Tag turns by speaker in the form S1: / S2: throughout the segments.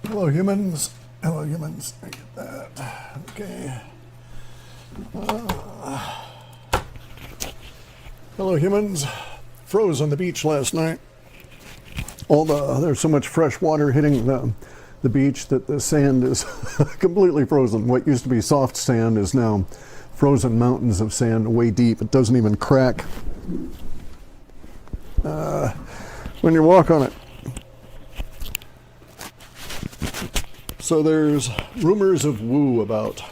S1: Hello, humans. Hello, humans. I get that. Okay. Hello, humans. Froze on the beach last night. There's so much fresh water hitting the beach that the sand is completely frozen. What used to be soft sand is now frozen mountains of sand way deep. It doesn't even crack when you walk on it. So there's rumors of woo about.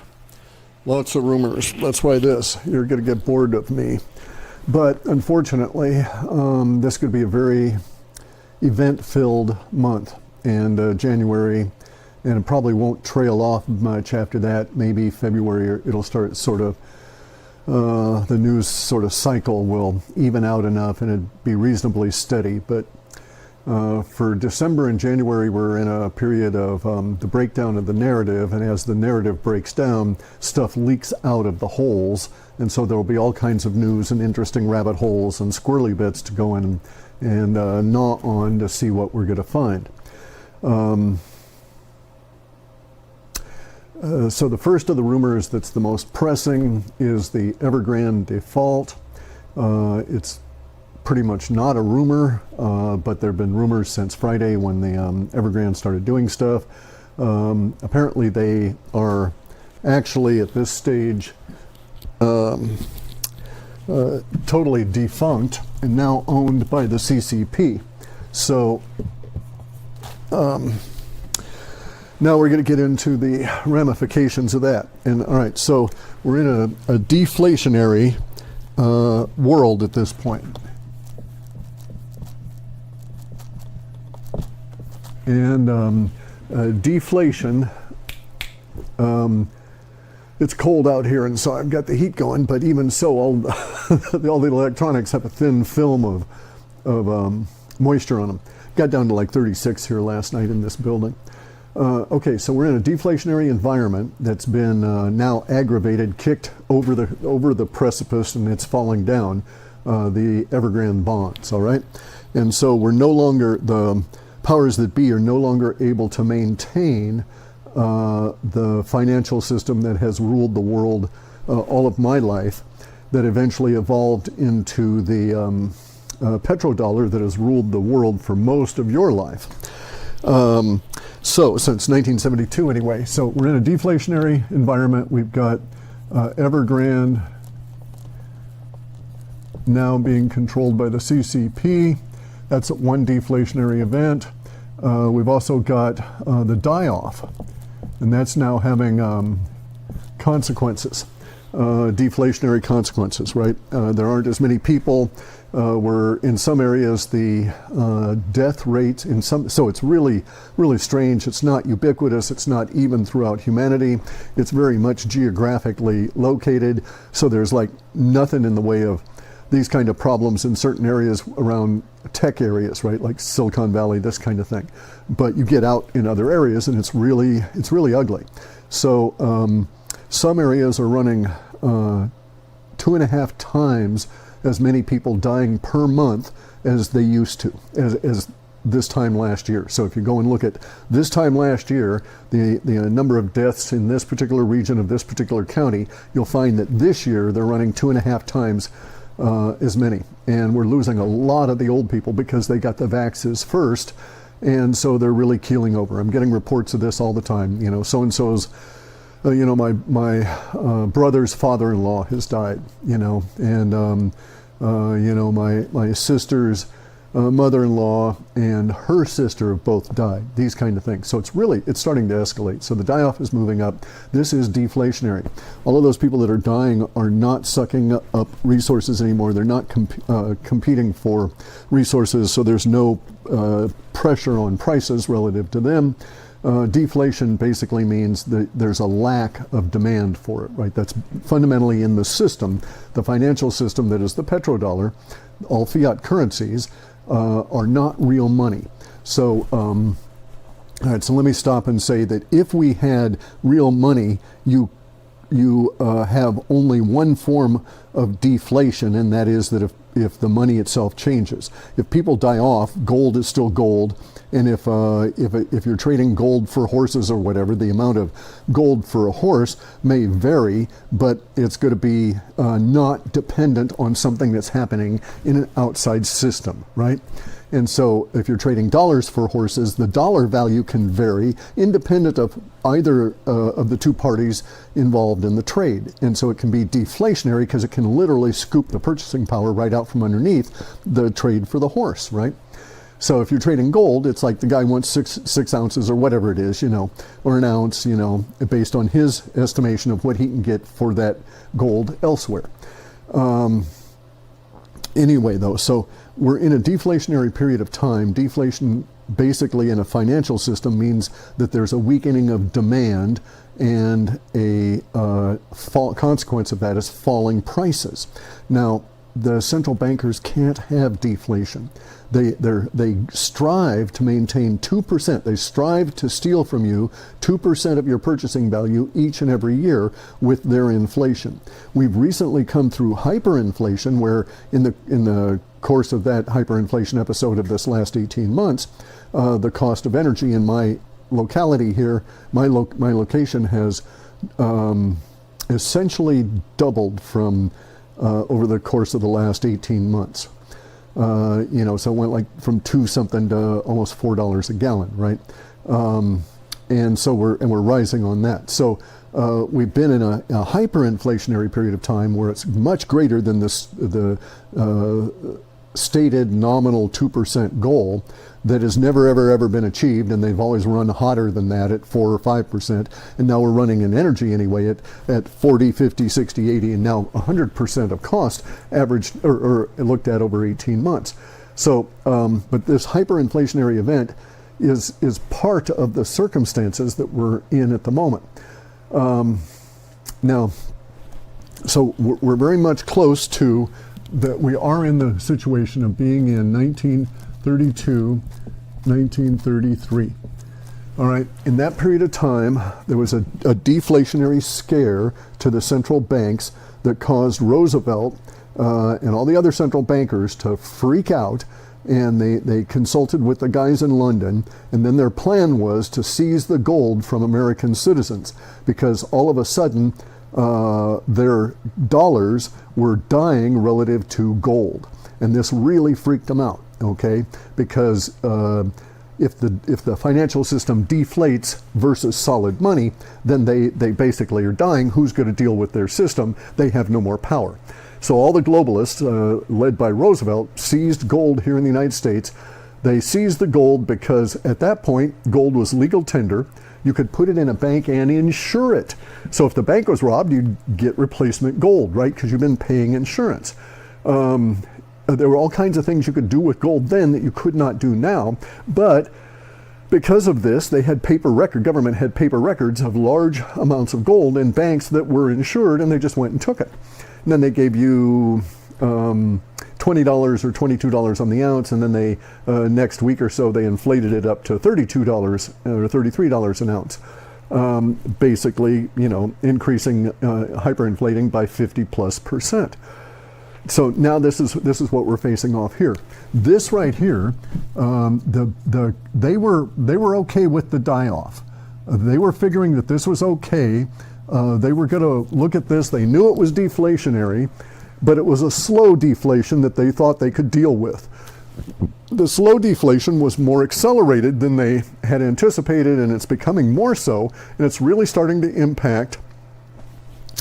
S1: Lots of rumors. That's why you're going to get bored of me. But unfortunately, this could be a very event-filled month, and January, and it probably won't trail off much after that. Maybe February, it'll start sort of, the news sort of cycle will even out enough and it'd be reasonably steady. But for December and January, we're in a period of the breakdown of the narrative, and as the narrative breaks down, stuff leaks out of the holes, and so there will be all kinds of news and interesting rabbit holes and squirrely bits to go in and gnaw on to see what we're going to find. So the first of the rumors that's the most pressing is the Evergrande default. It's pretty much not a rumor, but there have been rumors since Friday when the Evergrande started doing stuff. Apparently they are actually at this stage totally defunct and now owned by the CCP. So now we're going to get into the ramifications of that. And all right, so we're in a deflationary world at this point. And deflation, it's cold out here, and so I've got the heat going, but even so, all the electronics have a thin film of moisture on them. Got down to like 36 here last night in this building. Okay, so we're in a deflationary environment that's been now aggravated, kicked over the precipice, and it's falling down, the Evergrande bonds, all right? And so we're no longer, the powers that be are no longer able to maintain the financial system that has ruled the world all of my life, that eventually evolved into the petrodollar that has ruled the world for most of your life. So since 1972 anyway. So we're in a deflationary environment. We've got Evergrande now being controlled by the CCP. That's one deflationary event. We've also got the die-off, and that's now having consequences, deflationary consequences, right? There aren't as many people. We're in some areas, the death rate in some, so it's really, really strange. It's not ubiquitous. It's not even throughout humanity. It's very much geographically located. So there's like nothing in the way of these kind of problems in certain areas around tech areas, right? Like Silicon Valley, this kind of thing. But you get out in other areas and it's really ugly. So some areas are running 2.5 times as many people dying per month as they used to, as this time last year. So if you go and look at this time last year, the number of deaths in this particular region of this particular county, you'll find that this year they're running 2.5 times as many. And we're losing a lot of the old people because they got the vaxes first, and so they're really keeling over. I'm getting reports of this all the time. You know, so-and-so's, my brother's father-in-law has died, you know, and my sister's mother-in-law and her sister have both died, these kind of things. So it's starting to escalate. So the die-off is moving up. This is deflationary. All of those people that are dying are not sucking up resources anymore. They're not competing for resources, so there's no pressure on prices relative to them. Deflation basically means that there's a lack of demand for it, right? That's fundamentally in the system, the financial system that is the petrodollar. All fiat currencies are not real money. So, all right, so let me stop and say that if we had real money, you have only one form of deflation, and that is that if the money itself changes. If people die off, gold is still gold. And if you're trading gold for horses or whatever, the amount of gold for a horse may vary, but it's going to be not dependent on something that's happening in an outside system, right? And so if you're trading dollars for horses, the dollar value can vary independent of either of the two parties involved in the trade. And so it can be deflationary because it can literally scoop the purchasing power right out from underneath the trade for the horse, right? So if you're trading gold, it's like the guy wants six ounces or whatever it is, or an ounce, based on his estimation of what he can get for that gold elsewhere. Anyway, though, so we're in a deflationary period of time. Deflation basically in a financial system means that there's a weakening of demand, and a consequence of that is falling prices. Now, the central bankers can't have deflation. They strive to maintain 2%. They strive to steal from you 2% of your purchasing value each and every year with their inflation. We've recently come through hyperinflation, where in the course of that hyperinflation episode of this last 18 months, the cost of energy in my locality here, my location has essentially doubled from over the course of the last 18 months. So it went like from $2 something to almost $4 a gallon, right? And so we're rising on that. So we've been in a hyperinflationary period of time where it's much greater than the stated nominal 2% goal that has never, ever been achieved, and they've always run hotter than that at 4 or 5%, and now we're running in energy anyway at 40, 50, 60, 80, and now 100% of cost averaged or looked at over 18 months. So, but this hyperinflationary event is part of the circumstances that we're in at the moment. Now, so we're very much close to that. We are in the situation of being in 1932, 1933. All right, in that period of time, there was a deflationary scare to the central banks that caused Roosevelt and all the other central bankers to freak out, and they consulted with the guys in London, and then their plan was to seize the gold from American citizens, because all of a sudden their dollars were dying relative to gold, and this really freaked them out. Okay, because if the financial system deflates versus solid money, then they basically are dying. Who's going to deal with their system? They have no more power. So all the globalists, led by Roosevelt, seized gold here in the United States. They seized the gold because at that point, gold was legal tender. You could put it in a bank and insure it. So if the bank was robbed, you'd get replacement gold, right? Because you've been paying insurance. There were all kinds of things you could do with gold then that you could not do now, but because of this, they had government had paper records of large amounts of gold in banks that were insured, and they just went and took it. And then they gave you $20 or $22 on the ounce, and then they next week or so they inflated it up to $32 or $33 an ounce, basically, increasing, hyperinflating by 50+%. So now this is what we're facing off here. This right here, they were okay with the die-off. They were figuring that this was okay. They were going to look at this. They knew it was deflationary, but it was a slow deflation that they thought they could deal with. The slow deflation was more accelerated than they had anticipated, and it's becoming more so, and it's really starting to impact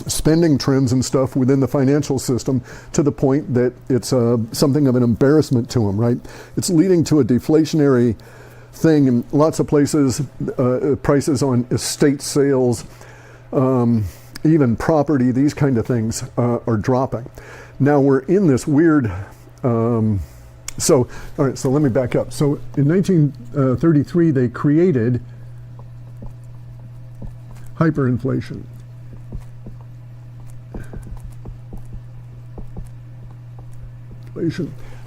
S1: spending trends and stuff within the financial system to the point that it's something of an embarrassment to them, right? It's leading to a deflationary thing in lots of places. Prices on estate sales, even property, these kind of things are dropping. Now we're in this weird, all right, so let me back up. So in 1933, they created hyperinflation.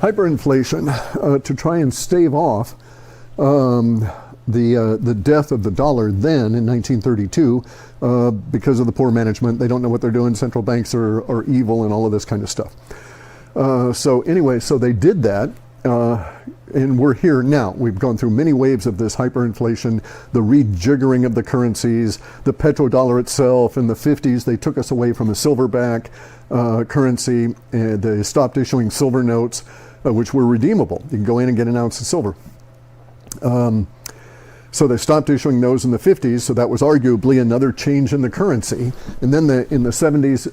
S1: Hyperinflation to try and stave off the death of the dollar then in 1932 because of the poor management. They don't know what they're doing. Central banks are evil and all of this kind of stuff. So anyway, so they did that. And we're here now. We've gone through many waves of this hyperinflation, the rejiggering of the currencies, the petrodollar itself. In the 50s, they took us away from a silverback currency, and they stopped issuing silver notes, which were redeemable. You can go in and get an ounce of silver. So they stopped issuing those in the 50s, so that was arguably another change in the currency. And then in the 70s,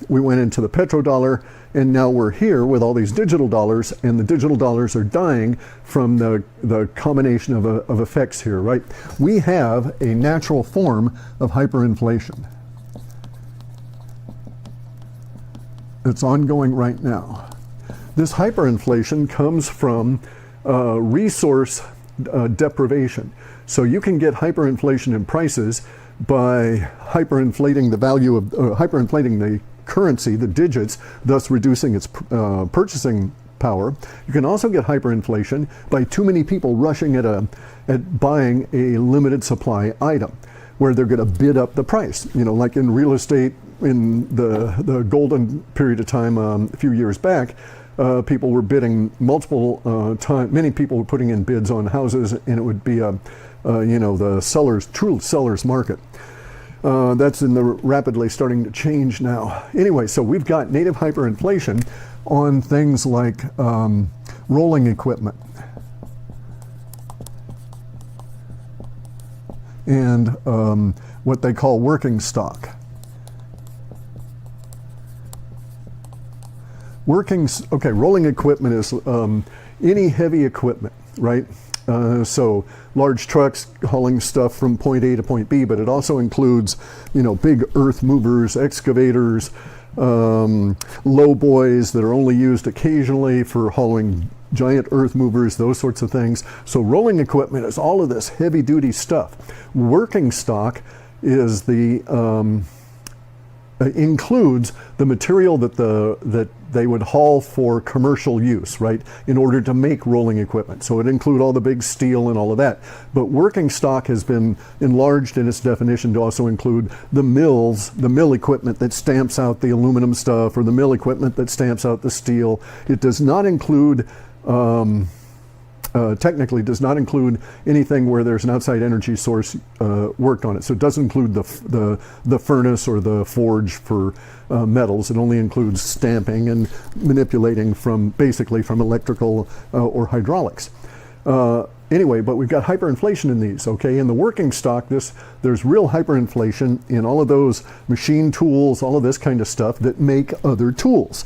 S1: we went into the petrodollar, and now we're here with all these digital dollars, and the digital dollars are dying from the combination of effects here, right? We have a natural form of hyperinflation. It's ongoing right now. This hyperinflation comes from resource deprivation. So you can get hyperinflation in prices by hyperinflating the value of, hyperinflating the currency, the digits, thus reducing its purchasing power. You can also get hyperinflation by too many people rushing at buying a limited supply item, where they're going to bid up the price. You know, like in real estate in the golden period of time a few years back, people were bidding multiple times. Many people were putting in bids on houses, and it would be the true seller's market. That's rapidly starting to change now. Anyway, so we've got native hyperinflation on things like rolling equipment and what they call working stock. Rolling equipment is any heavy equipment, right? So large trucks hauling stuff from point A to point B, but it also includes, big earth movers, excavators, low boys that are only used occasionally for hauling giant earth movers, those sorts of things. So rolling equipment is all of this heavy duty stuff. Working stock is includes the material that they would haul for commercial use, right, in order to make rolling equipment. So it include all the big steel and all of that. But working stock has been enlarged in its definition to also include the mills, the mill equipment that stamps out the aluminum stuff, or the mill equipment that stamps out the steel. It does not include technically does not include anything where there's an outside energy source worked on it. So it doesn't include the furnace or the forge for metals. It only includes stamping and manipulating basically from electrical or hydraulics. Anyway, but we've got hyperinflation in these, okay? In the working stock, there's real hyperinflation in all of those machine tools, all of this kind of stuff that make other tools.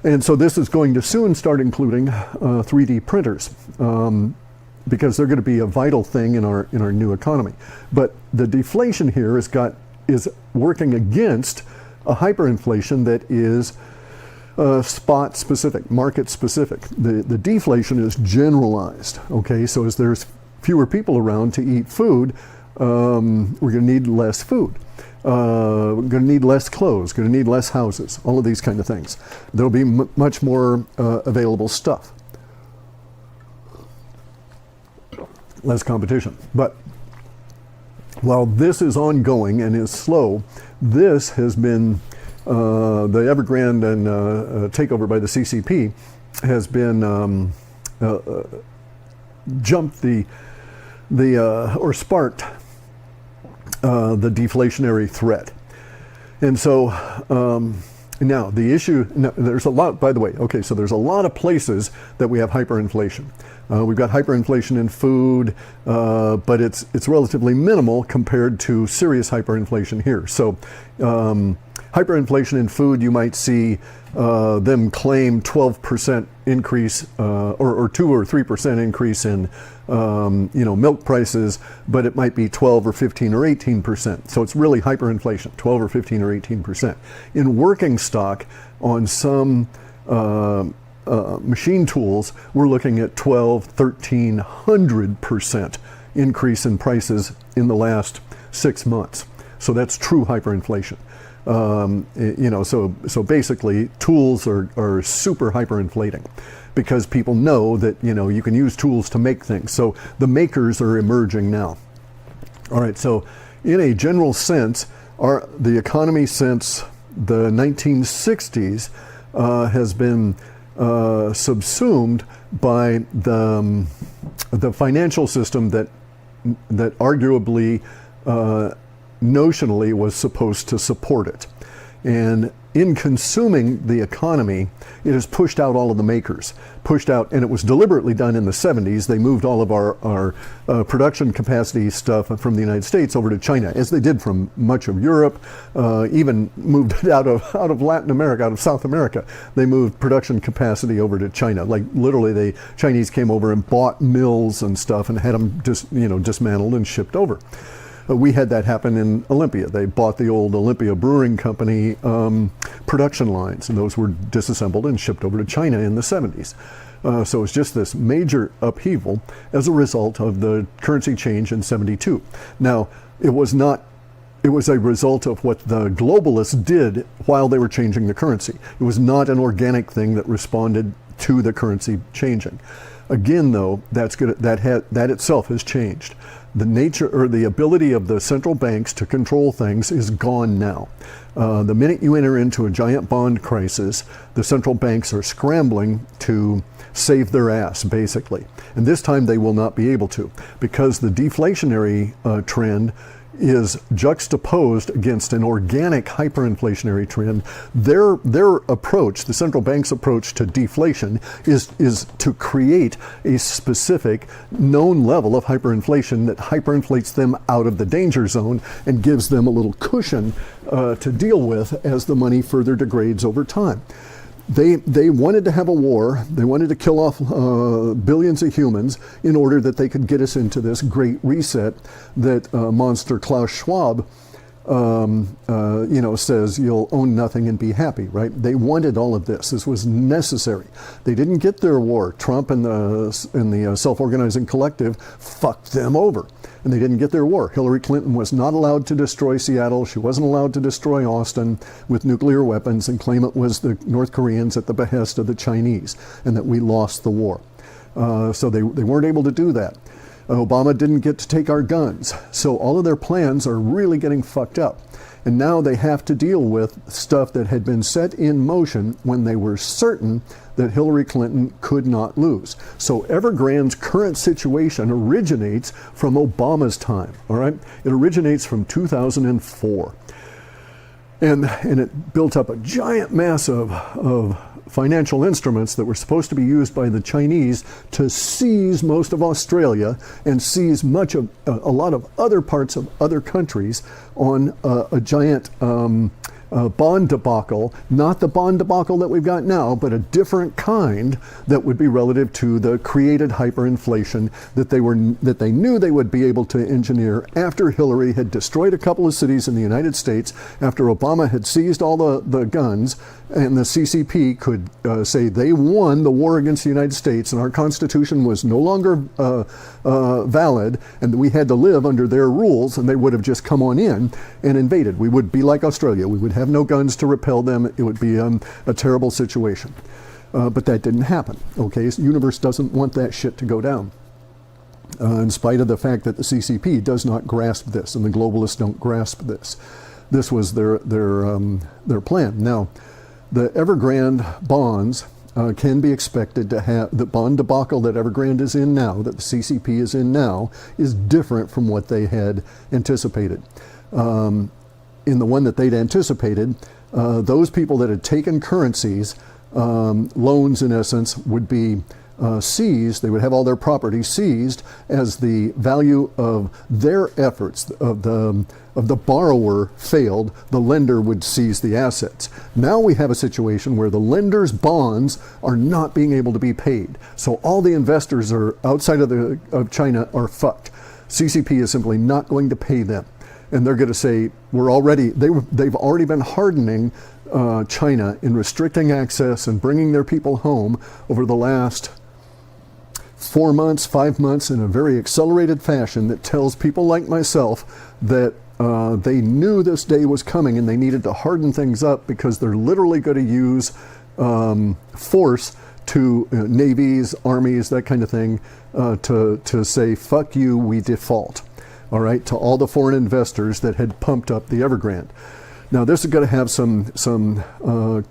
S1: And so this is going to soon start including 3D printers because they're going to be a vital thing in our new economy. But the deflation here is working against a hyperinflation that is spot specific, market specific. The deflation is generalized. Okay, so as there's fewer people around to eat food, we're going to need less food. We're going to need less clothes, going to need less houses, all of these kind of things. There'll be much more available stuff. Less competition. But while this is ongoing and is slow, this has been, the Evergrande and takeover by the CCP has been sparked the deflationary threat. And so now the issue, there's a lot, by the way, okay, so there's a lot of places that we have hyperinflation. We've got hyperinflation in food, but it's relatively minimal compared to serious hyperinflation here. So hyperinflation in food, you might see them claim 12% increase or 2 or 3% increase in milk prices, but it might be 12 or 15 or 18%. So it's really hyperinflation, 12 or 15 or 18%. In working stock, on some machine tools, we're looking at 1,300% increase in prices in the last 6 months. So that's true hyperinflation. So basically tools are super hyperinflating because people know that, you can use tools to make things. So the makers are emerging now. All right, so in a general sense, the economy since the 1960s has been subsumed by the financial system that arguably, notionally, was supposed to support it. And in consuming the economy, it has pushed out all of the makers, and it was deliberately done in the 70s. They moved all of our production capacity stuff from the United States over to China, as they did from much of Europe, even moved it out of Latin America, out of South America. They moved production capacity over to China. Like literally, the Chinese came over and bought mills and stuff and had them dismantled and shipped over. We had that happen in Olympia. They bought the old Olympia Brewing Company production lines, and those were disassembled and shipped over to China in the 70s. So it's just this major upheaval as a result of the currency change in 72. Now, it was a result of what the globalists did while they were changing the currency. It was not an organic thing that responded to the currency changing. Again, though, that itself has changed. The nature or the ability of the central banks to control things is gone now. The minute you enter into a giant bond crisis, the central banks are scrambling to save their ass, basically. And this time they will not be able to, because the deflationary trend is juxtaposed against an organic hyperinflationary trend. Their approach, the central bank's approach to deflation, is to create a specific known level of hyperinflation that hyperinflates them out of the danger zone and gives them a little cushion to deal with as the money further degrades over time. They wanted to have a war. They wanted to kill off billions of humans in order that they could get us into this great reset that monster Klaus Schwab says you'll own nothing and be happy, right? They wanted all of this. This was necessary. They didn't get their war. Trump and the self-organizing collective fucked them over. And they didn't get their war. Hillary Clinton was not allowed to destroy Seattle. She wasn't allowed to destroy Austin with nuclear weapons and claim it was the North Koreans at the behest of the Chinese and that we lost the war. So they weren't able to do that. Obama didn't get to take our guns. So all of their plans are really getting fucked up. And now they have to deal with stuff that had been set in motion when they were certain that Hillary Clinton could not lose. So Evergrande's current situation originates from Obama's time, all right? It originates from 2004. And it built up a giant mass of financial instruments that were supposed to be used by the Chinese to seize most of Australia and seize much of a lot of other parts of other countries on a giant bond debacle, not the bond debacle that we've got now, but a different kind that would be relative to the created hyperinflation that they knew they would be able to engineer after Hillary had destroyed a couple of cities in the United States, after Obama had seized all the guns, and the CCP could say they won the war against the United States and our Constitution was no longer valid and we had to live under their rules, and they would have just come on in and invaded. We would be like Australia. We would have no guns to repel them. It would be a terrible situation. But that didn't happen. Okay, so the universe doesn't want that shit to go down. In spite of the fact that the CCP does not grasp this and the globalists don't grasp this. This was their plan. Now, the Evergrande bonds can be expected to have, the bond debacle that Evergrande is in now, that the CCP is in now, is different from what they had anticipated. In the one that they'd anticipated, those people that had taken currencies, loans in essence, would be seized. They would have all their property seized as the value of their efforts, of the borrower failed, the lender would seize the assets. Now we have a situation where the lender's bonds are not being able to be paid. So all the investors are outside of China are fucked. CCP is simply not going to pay them. And they're going to say, they've already been hardening China in restricting access and bringing their people home over the last 4 months, 5 months, in a very accelerated fashion that tells people like myself that they knew this day was coming and they needed to harden things up because they're literally going to use force to navies, armies, that kind of thing, to say, fuck you, we default. All right, to all the foreign investors that had pumped up the Evergrande. Now, this is going to have some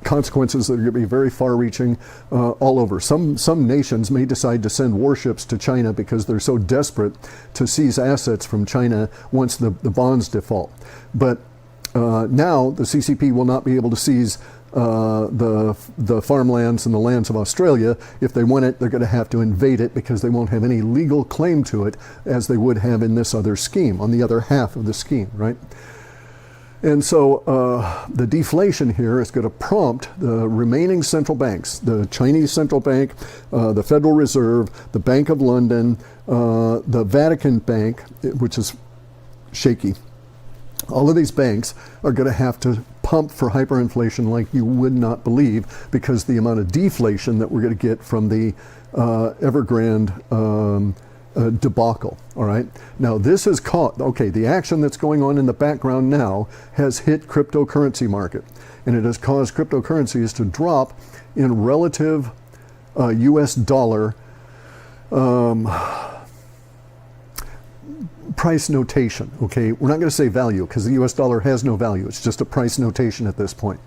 S1: consequences that are going to be very far-reaching all over. Some nations may decide to send warships to China because they're so desperate to seize assets from China once the bonds default. But now the CCP will not be able to seize the farmlands and the lands of Australia. If they want it, they're going to have to invade it because they won't have any legal claim to it as they would have in this other scheme, on the other half of the scheme, right? And so the deflation here is going to prompt the remaining central banks, the Chinese Central Bank, the Federal Reserve, the Bank of London, the Vatican Bank, which is shaky. All of these banks are going to have to pump for hyperinflation like you would not believe, because the amount of deflation that we're going to get from the Evergrande debacle. All right. Now this has caught, okay, the action that's going on in the background now has hit cryptocurrency market, and it has caused cryptocurrencies to drop in relative US dollar price notation. Okay, we're not going to say value because the US dollar has no value. It's just a price notation at this point.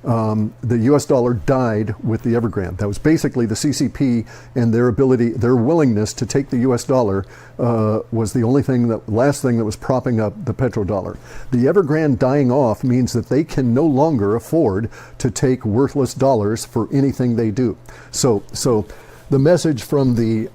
S1: The US dollar died with the Evergrande. That was basically the CCP and their ability, their willingness to take the US dollar was the only thing last thing that was propping up the petrodollar. The Evergrande dying off means that they can no longer afford to take worthless dollars for anything they do. So the message from the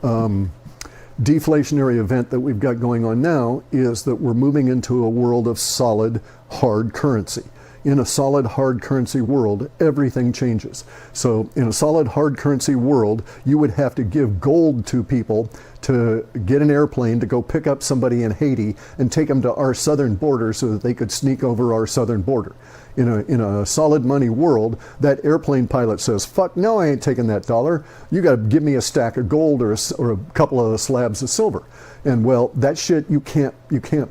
S1: deflationary event that we've got going on now is that we're moving into a world of solid, hard currency. In a solid, hard currency world, everything changes. So in a solid, hard currency world, you would have to give gold to people to get an airplane to go pick up somebody in Haiti and take them to our southern border so that they could sneak over our southern border. In a solid money world, that airplane pilot says, fuck no, I ain't taking that dollar. You got to give me a stack of gold or a couple of slabs of silver. And well, that shit you can't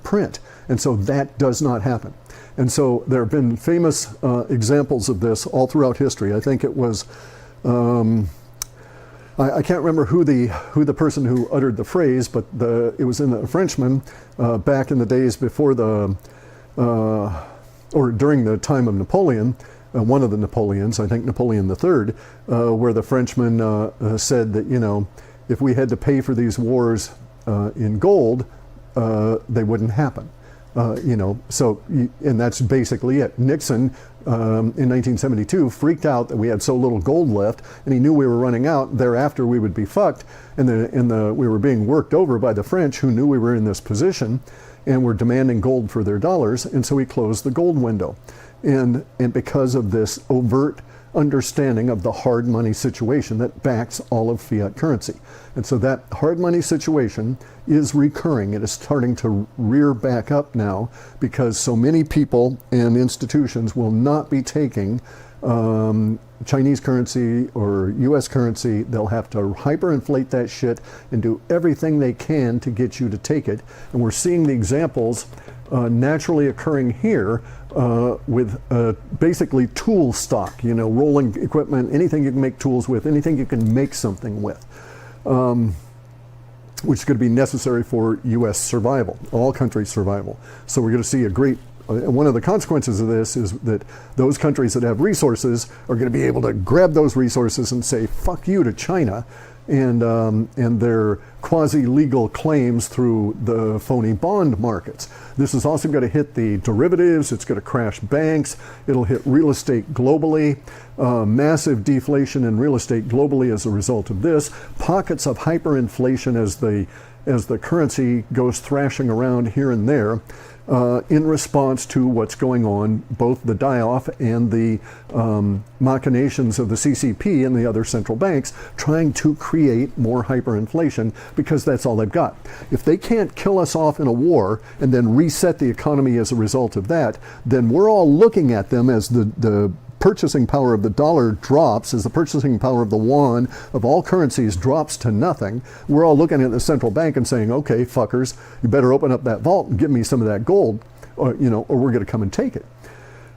S1: print. And so that does not happen. And so there have been famous examples of this all throughout history. I think it was, I can't remember who the person who uttered the phrase, but it was in a Frenchman back in the days before or during the time of Napoleon, one of the Napoleons, I think Napoleon III, where the Frenchman said that, you know, if we had to pay for these wars in gold, they wouldn't happen. You know, so, and that's basically it. Nixon, in 1972, freaked out that we had so little gold left, and he knew we were running out. Thereafter, we would be fucked, and we were being worked over by the French, who knew we were in this position, and were demanding gold for their dollars, and so he closed the gold window. And because of this overt understanding of the hard money situation that backs all of fiat currency. And so that hard money situation is recurring. It is starting to rear back up now because so many people and institutions will not be taking Chinese currency or US currency. They'll have to hyperinflate that shit and do everything they can to get you to take it. And we're seeing the examples naturally occurring here with basically tool stock, you know, rolling equipment, anything you can make tools with, anything you can make something with, which is going to be necessary for US survival, all countries' survival. So we're going to see a great, one of the consequences of this is that those countries that have resources are going to be able to grab those resources and say, fuck you to China and their quasi-legal claims through the phony bond markets. This is also going to hit the derivatives, it's going to crash banks, it'll hit real estate globally, massive deflation in real estate globally as a result of this, pockets of hyperinflation as the currency goes thrashing around here and there, in response to what's going on, both the die-off and the machinations of the CCP and the other central banks trying to create more hyperinflation because that's all they've got. If they can't kill us off in a war and then reset the economy as a result of that, then we're all looking at them as the purchasing power of the dollar drops, as the purchasing power of the yuan of all currencies drops to nothing. We're all looking at the central bank and saying, okay, fuckers, you better open up that vault and give me some of that gold, or, you know, or we're going to come and take it.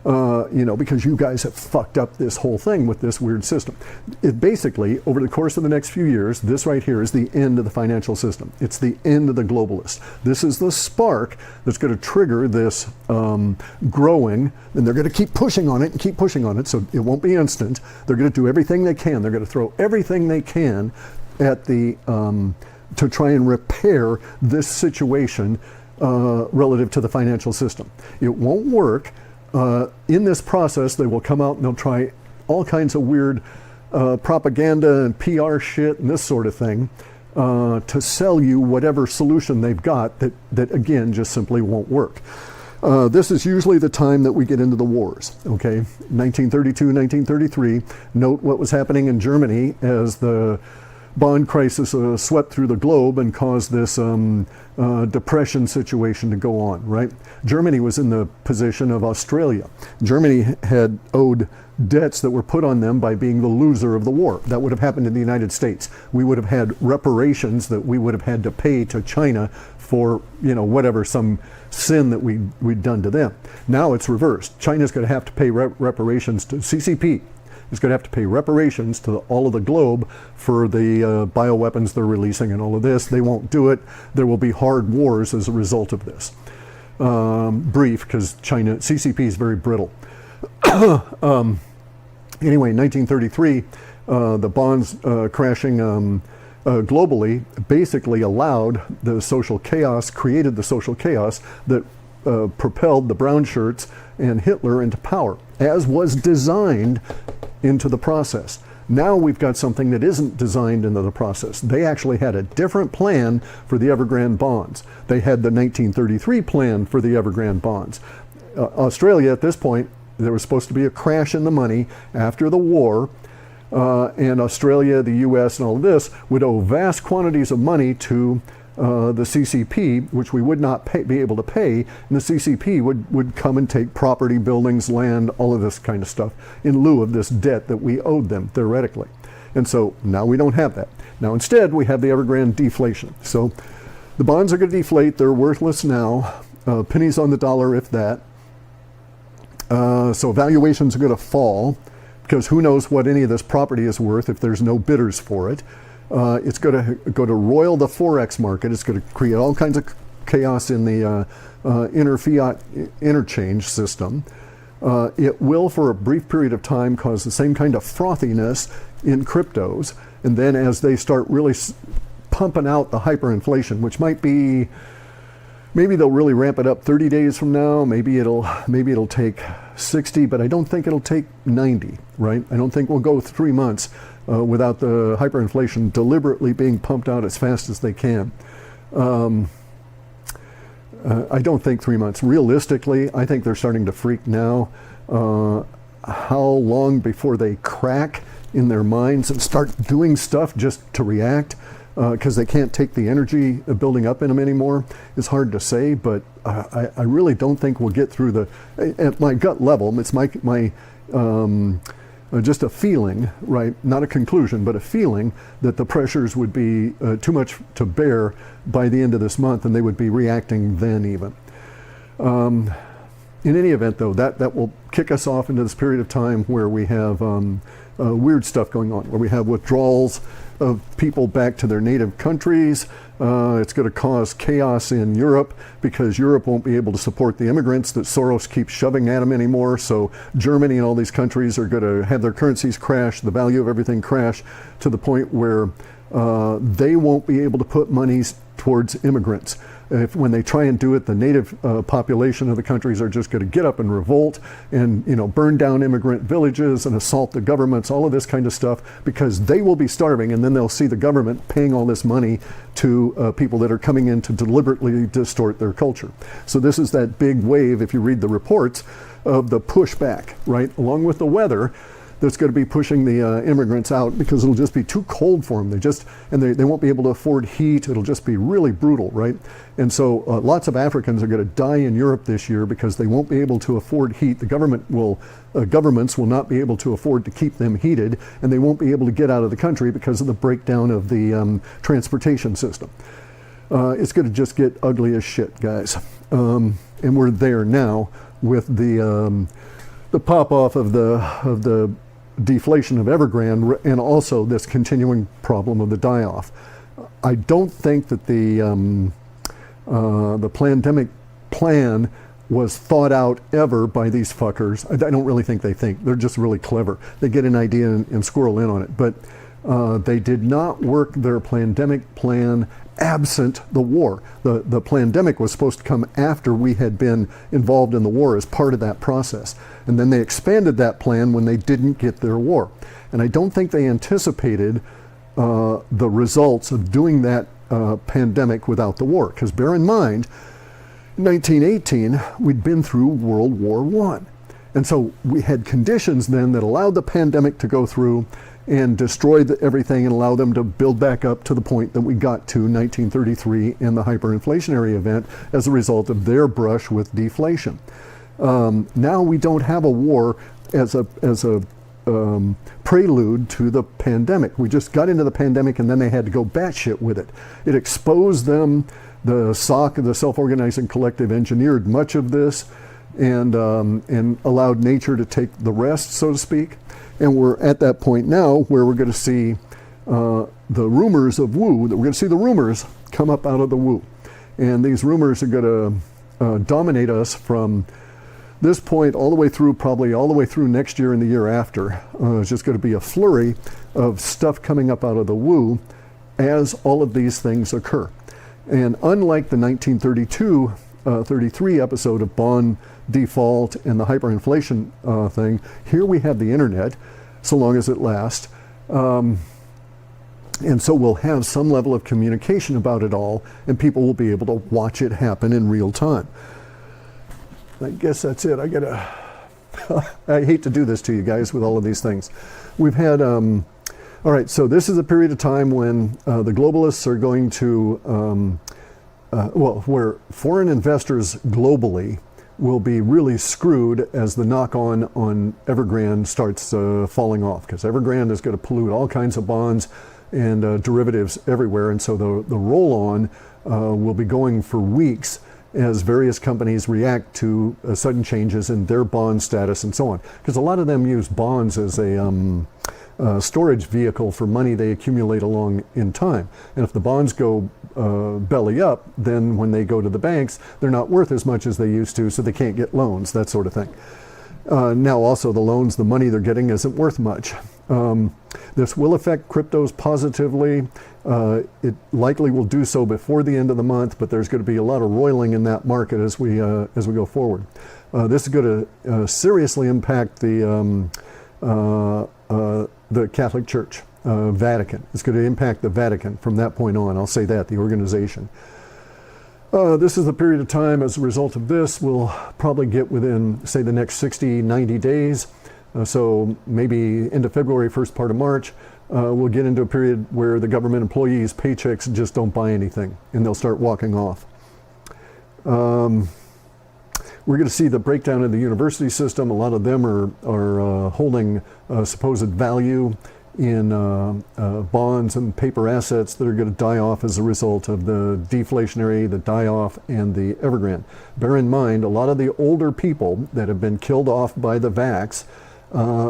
S1: because you guys have fucked up this whole thing with this weird system. It basically, over the course of the next few years, this right here is the end of the financial system. It's the end of the globalists. This is the spark that's going to trigger this growing, and they're going to keep pushing on it and keep pushing on it, so it won't be instant. They're going to do everything they can. They're going to throw everything they can at the to try and repair this situation relative to the financial system. It won't work. In this process, they will come out and they'll try all kinds of weird propaganda and PR shit and this sort of thing to sell you whatever solution they've got that again just simply won't work. This is usually the time that we get into the wars, okay? 1932, 1933, note what was happening in Germany as the bond crisis swept through the globe and caused this depression situation to go on, right? Germany was in the position of Australia. Germany had owed debts that were put on them by being the loser of the war. That would have happened in the United States. We would have had reparations that we would have had to pay to China for, whatever, some sin that we'd done to them. Now it's reversed. China's going to have to pay reparations to CCP. It's going to have to pay reparations to all of the globe for the bioweapons they're releasing and all of this. They won't do it. There will be hard wars as a result of this. Brief, because CCP is very brittle. Anyway, 1933, the bonds crashing globally basically allowed the social chaos, created the social chaos that propelled the brown shirts and Hitler into power, as was designed into the process. Now we've got something that isn't designed into the process. They actually had a different plan for the Evergrande bonds. They had the 1933 plan for the Evergrande bonds. Australia, at this point, there was supposed to be a crash in the money after the war, and Australia, the US, and all of this would owe vast quantities of money to the CCP, which we would not be able to pay, and the CCP would come and take property, buildings, land, all of this kind of stuff in lieu of this debt that we owed them, theoretically. And so now we don't have that. Now instead we have the Evergrande deflation. So the bonds are going to deflate. They're worthless now. Pennies on the dollar, if that. So valuations are going to fall, because who knows what any of this property is worth if there's no bidders for it. It's going to go to roil the Forex market. It's going to create all kinds of chaos in the inter-fiat interchange system. It will, for a brief period of time, cause the same kind of frothiness in cryptos. And then as they start really pumping out the hyperinflation, which might be, maybe they'll really ramp it up 30 days from now. Maybe it'll take 60, but I don't think it'll take 90, right? I don't think we'll go 3 months without the hyperinflation deliberately being pumped out as fast as they can. I don't think 3 months. Realistically, I think they're starting to freak now. How long before they crack in their minds and start doing stuff just to react, because they can't take the energy building up in them anymore, is hard to say, but I really don't think we'll get through at my gut level, it's my just a feeling, right? Not a conclusion, but a feeling that the pressures would be too much to bear by the end of this month, and they would be reacting then even. In any event, though, that will kick us off into this period of time where we have weird stuff going on, where we have withdrawals of people back to their native countries. It's going to cause chaos in Europe, because Europe won't be able to support the immigrants that Soros keeps shoving at them anymore. So Germany and all these countries are going to have their currencies crash, the value of everything crash, to the point where they won't be able to put monies towards immigrants. When they try and do it, the native population of the countries are just going to get up and revolt and burn down immigrant villages and assault the governments, all of this kind of stuff, because they will be starving, and then they'll see the government paying all this money to people that are coming in to deliberately distort their culture. So this is that big wave, if you read the reports, of the pushback, right, along with the weather, that's going to be pushing the immigrants out, because it'll just be too cold for them. They won't be able to afford heat. It'll just be really brutal, right? And so lots of Africans are going to die in Europe this year because they won't be able to afford heat. The governments will not be able to afford to keep them heated, and they won't be able to get out of the country because of the breakdown of the transportation system. It's going to just get ugly as shit, guys. And we're there now with the the pop off of the deflation of Evergrande, and also this continuing problem of the die-off. I don't think that the pandemic plan was thought out ever by these fuckers. I don't really think they think. They're just really clever. They get an idea and squirrel in on it. But they did not work their pandemic plan absent the war. The pandemic was supposed to come after we had been involved in the war as part of that process. And then they expanded that plan when they didn't get their war. And I don't think they anticipated the results of doing that pandemic without the war. Because bear in mind, in 1918, we'd been through World War I. And so we had conditions then that allowed the pandemic to go through and destroy everything and allow them to build back up to the point that we got to 1933 and the hyperinflationary event as a result of their brush with deflation. Now we don't have a war as a prelude to the pandemic. We just got into the pandemic and then they had to go batshit with it. It exposed them. The SOC, the Self-Organizing Collective, engineered much of this and allowed nature to take the rest, so to speak. And we're at that point now where we're going to see the rumors of Wu, that we're going to see the rumors come up out of the Wu. And these rumors are going to dominate us from this point all the way through, probably all the way through next year and the year after. It's just going to be a flurry of stuff coming up out of the Wu as all of these things occur. And unlike the 1932-33 episode of bond default and the hyperinflation thing, here we have the internet, so long as it lasts. And so we'll have some level of communication about it all, and people will be able to watch it happen in real time. I guess that's it. I hate to do this to you guys with all of these things. We've had, all right, so this is a period of time when the globalists are going to, where foreign investors globally will be really screwed as the knock-on Evergrande starts falling off, because Evergrande is going to pollute all kinds of bonds and derivatives everywhere, and so the roll-on will be going for weeks as various companies react to sudden changes in their bond status and so on. Because a lot of them use bonds as a storage vehicle for money they accumulate along in time. And if the bonds go belly up, then when they go to the banks, they're not worth as much as they used to, so they can't get loans, that sort of thing. Now also the loans, the money they're getting isn't worth much. This will affect cryptos positively. It likely will do so before the end of the month, but there's going to be a lot of roiling in that market as we go forward. This is going to seriously impact the Catholic Church, Vatican. It's going to impact the Vatican from that point on. I'll say that, the organization. This is the period of time, as a result of this, we'll probably get within, say, the next 60, 90 days. So maybe into February, first part of March, we'll get into a period where the government employees' paychecks just don't buy anything, and they'll start walking off. We're going to see the breakdown of the university system. A lot of them are holding supposed value in bonds and paper assets that are going to die off as a result of the deflationary, the die-off, and the Evergrande. Bear in mind, a lot of the older people that have been killed off by the vax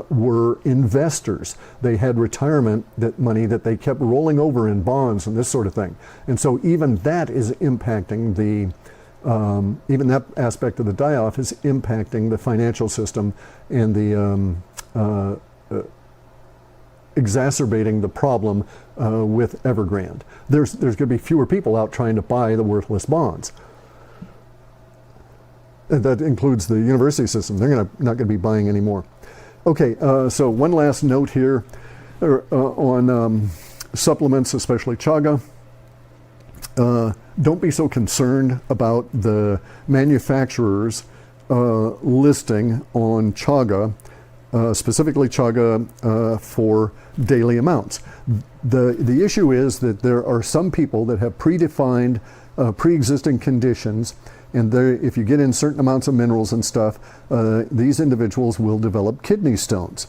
S1: were investors. They had retirement money that they kept rolling over in bonds and this sort of thing. And so even that is impacting even that aspect of the die-off is impacting the financial system and the exacerbating the problem with Evergrande. There's going to be fewer people out trying to buy the worthless bonds. And that includes the university system. They're not going to be buying any more. Okay, so one last note here on supplements, especially chaga. Don't be so concerned about the manufacturers listing on chaga, specifically chaga for daily amounts. The issue is that there are some people that have predefined pre-existing conditions, and if you get in certain amounts of minerals and stuff, these individuals will develop kidney stones.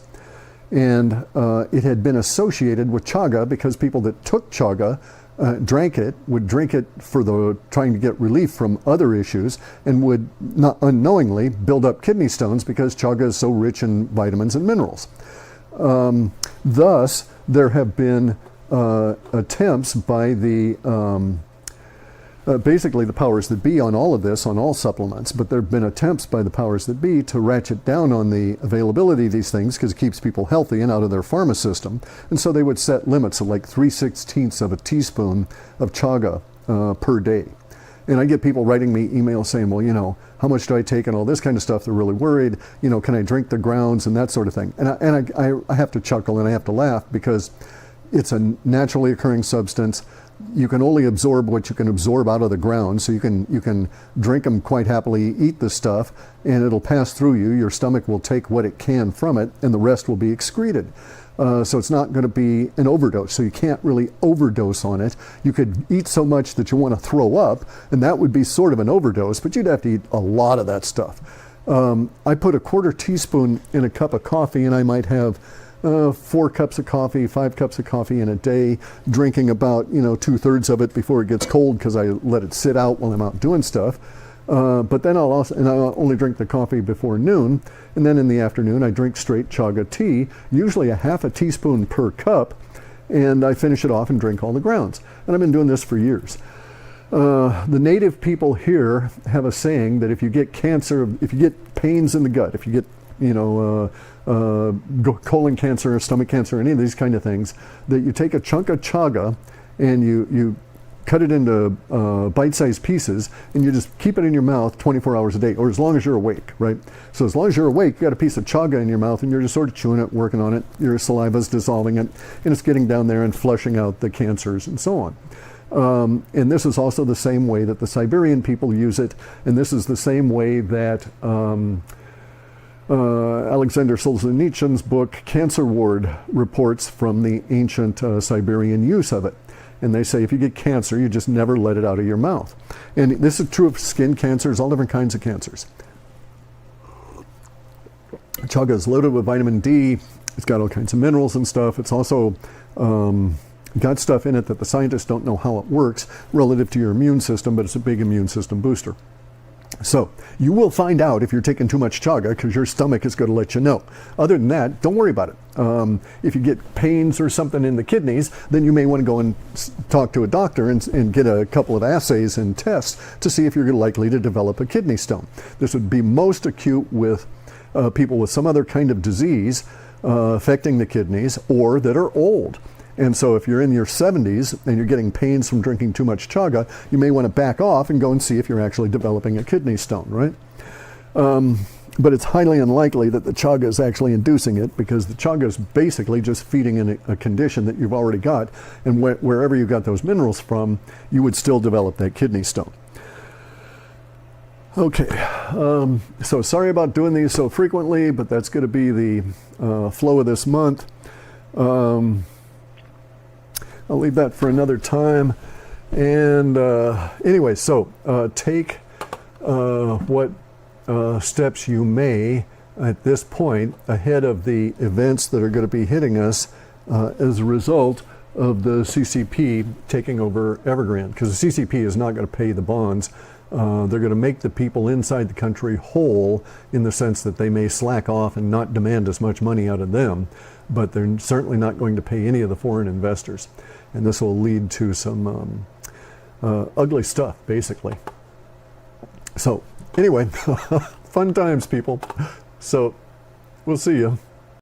S1: And it had been associated with chaga because people that took chaga drank it, would drink it for trying to get relief from other issues, and would not unknowingly build up kidney stones because chaga is so rich in vitamins and minerals. Thus, there have been attempts by basically the powers that be on all of this, on all supplements, but there have been attempts by the powers that be to ratchet down on the availability of these things because it keeps people healthy and out of their pharma system. And so they would set limits of like 3/16 of a teaspoon of chaga per day. And I get people writing me emails saying, well, you know, how much do I take and all this kind of stuff. They're really worried. You know, can I drink the grounds and that sort of thing. And I have to chuckle and I have to laugh because it's a naturally occurring substance. You can only absorb what you can absorb out of the ground, so you can drink them quite happily, eat the stuff, and it'll pass through you. Your stomach will take what it can from it, and the rest will be excreted. So it's not going to be an overdose, so you can't really overdose on it. You could eat so much that you want to throw up, and that would be sort of an overdose, but you'd have to eat a lot of that stuff. I put a 1/4 teaspoon in a cup of coffee, and I might have 4 cups of coffee, 5 cups of coffee in a day, drinking about 2/3 of it before it gets cold because I let it sit out while I'm out doing stuff. But then I'll only drink the coffee before noon, and then in the afternoon I drink straight chaga tea, usually a 1/2 teaspoon per cup, and I finish it off and drink all the grounds. And I've been doing this for years. The native people here have a saying that if you get cancer, if you get pains in the gut, if you get colon cancer or stomach cancer, any of these kind of things, that you take a chunk of chaga and you cut it into bite-sized pieces, and you just keep it in your mouth 24 hours a day, or as long as you're awake, right? So as long as you're awake, you got a piece of chaga in your mouth, and you're just sort of chewing it, working on it, your saliva's dissolving it, and it's getting down there and flushing out the cancers and so on. And this is also the same way that the Siberian people use it, and this is the same way that Alexander Solzhenitsyn's book, Cancer Ward, reports from the ancient Siberian use of it. And they say if you get cancer, you just never let it out of your mouth. And this is true of skin cancers, all different kinds of cancers. Chaga is loaded with vitamin D. It's got all kinds of minerals and stuff. It's also got stuff in it that the scientists don't know how it works relative to your immune system, but it's a big immune system booster. So you will find out if you're taking too much chaga because your stomach is going to let you know. Other than that, don't worry about it. If you get pains or something in the kidneys, then you may want to go and talk to a doctor and get a couple of assays and tests to see if you're likely to develop a kidney stone. This would be most acute with people with some other kind of disease affecting the kidneys or that are old. And so if you're in your 70s and you're getting pains from drinking too much chaga, you may want to back off and go and see if you're actually developing a kidney stone, right? But it's highly unlikely that the chaga is actually inducing it, because the chaga is basically just feeding in a condition that you've already got, and wherever you got those minerals from, you would still develop that kidney stone. Okay, so sorry about doing these so frequently, but that's going to be the flow of this month. I'll leave that for another time. And anyway, so take what steps you may at this point ahead of the events that are going to be hitting us as a result of the CCP taking over Evergrande, because the CCP is not going to pay the bonds. They're going to make the people inside the country whole, in the sense that they may slack off and not demand as much money out of them, but they're certainly not going to pay any of the foreign investors. And this will lead to some ugly stuff, basically. So anyway, fun times, people. So we'll see you.